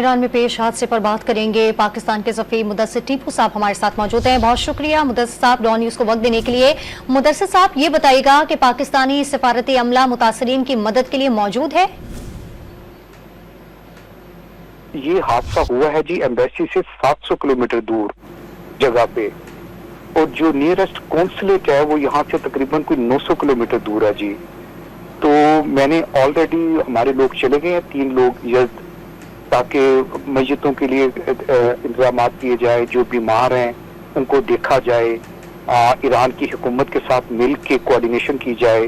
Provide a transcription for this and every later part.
Iran में पेश हादसे पर बात करेंगे। पाकिस्तान के सफीर मुदस्सिर टीपू साहब हमारे साथ मौजूद हैं। बहुत शुक्रिया मुदस्सिर साहब डॉन न्यूज़ को वक्त देने के लिए। मुदस्सिर साहब ये बताइएगा कि पाकिस्तानी सफारती अमला मुतासरीन की मदद के लिए मौजूद है। ये हादसा हुआ है जी एम्बेसी से 700 किलोमीटर दूर जगह पे, और जो नियरेस्ट कॉन्सुलेट है वो यहाँ से तकरीबन कोई 900 किलोमीटर दूर है जी। तो मैंने ऑलरेडी हमारे लोग चले गए हैं, 3 लोग यज़द, ताकि मैयतों के लिए इंतजाम किए जाए, जो बीमार हैं उनको देखा जाए, ईरान की हुकूमत के साथ मिल के कोऑर्डिनेशन की जाए।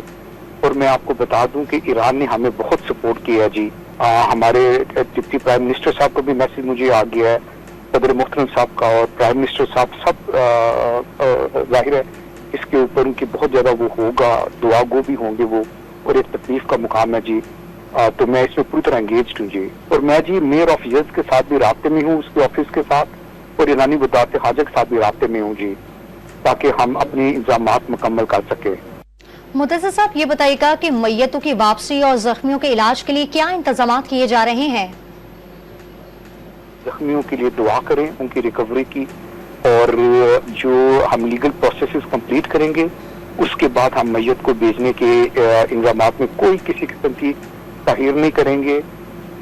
और मैं आपको बता दूं कि ईरान ने हमें बहुत सपोर्ट किया जी। हमारे डिप्टी प्राइम मिनिस्टर साहब का भी मैसेज मुझे आ गया है, सदर मुहतरम साहब का और प्राइम मिनिस्टर साहब, सब जाहिर है इसके ऊपर उनकी बहुत ज्यादा वो होगा, दुआ गो भी होंगे वो, और एक तकलीफ का मुकाम है जी। तो मैं इसमें पूरी तरह एंगेज्ड हूँ जी। और मैं जी मेयर ऑफ यज़द के साथ भी राब्ते में हूँ, उसके ऑफिस के साथ, और ईरानी वज़ारत हाजा के साथ भी राब्ते में हूँ जी, ताकि हम अपने इंतजामात मुकम्मल कर सके। मुदस्सिर साहब ये बताइएगा कि मैयतों की वापसी और जख्मियों के इलाज के लिए क्या इंतजाम किए जा रहे हैं। जख्मियों के लिए दुआ करें, उनकी रिकवरी की, और जो हम लीगल प्रोसेसेस कंप्लीट करेंगे उसके बाद हम मैयत को भेजने के इंतजामात में कोई किसी किस्म की ताहीर नहीं करेंगे।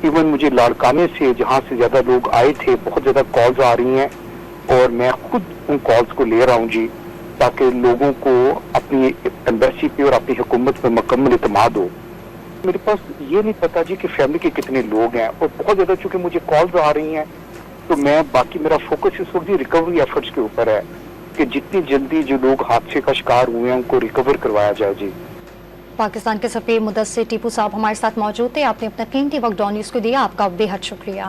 इवन मुझे लाड़काने से जहाँ से ज्यादा लोग आए थे बहुत ज्यादा कॉल्स आ रही हैं, और मैं खुद उन कॉल्स को ले रहा हूँ जी, ताकि लोगों को अपनी एम्बेसी पे और अपनी हुकूमत पे मुकम्मल इत्मीनान हो। मेरे पास ये नहीं पता जी कि फैमिली के कितने लोग हैं, और बहुत ज्यादा चूंकि मुझे कॉल्स आ रही हैं, तो मैं बाकी मेरा फोकस इस वक्त रिकवरी एफर्ट्स के ऊपर है कि जितनी जल्दी जो लोग हादसे का शिकार हुए हैं उनको रिकवर करवाया जाए जी। पाकिस्तान के सफीर मुदस्सिर टीपू साहब हमारे साथ मौजूद थे। आपने अपना कीमती वक्त डॉन न्यूज़ को दिया, आपका बेहद शुक्रिया।